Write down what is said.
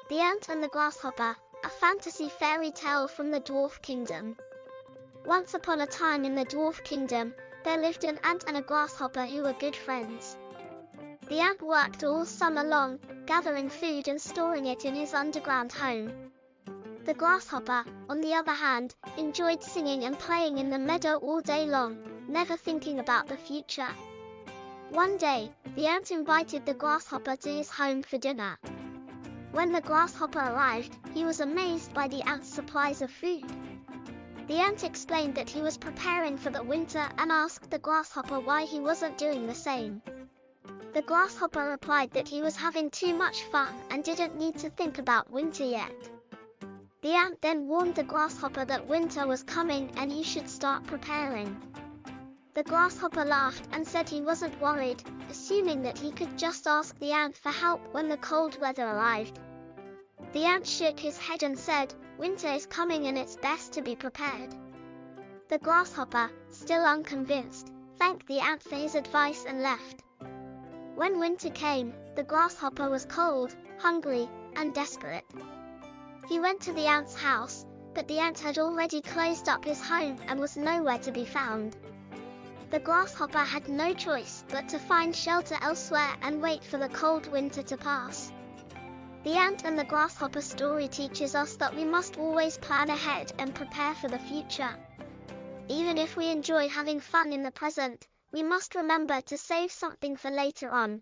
The Ant and the Grasshopper, a fantasy fairy tale from the Dwarf Kingdom. Once upon a time in the Dwarf Kingdom, there lived an ant and a grasshopper who were good friends. The ant worked all summer long, gathering food and storing it in his underground home. The grasshopper, on the other hand, enjoyed singing and playing in the meadow all day long, never thinking about the future. One day, the ant invited the grasshopper to his home for dinner. When the grasshopper arrived, he was amazed by the ant's supplies of food. The ant explained that he was preparing for the winter and asked the grasshopper why he wasn't doing the same. The grasshopper replied that he was having too much fun and didn't need to think about winter yet. The ant then warned the grasshopper that winter was coming and he should start preparing. The grasshopper laughed and said he wasn't worried, assuming that he could just ask the ant for help when the cold weather arrived. The ant shook his head and said, "Winter is coming and it's best to be prepared." The grasshopper, still unconvinced, thanked the ant for his advice and left. When winter came, the grasshopper was cold, hungry, and desperate. He went to the ant's house, but the ant had already closed up his home and was nowhere to be found. The grasshopper had no choice but to find shelter elsewhere and wait for the cold winter to pass. The ant and the grasshopper story teaches us that we must always plan ahead and prepare for the future. Even if we enjoy having fun in the present, we must remember to save something for later on.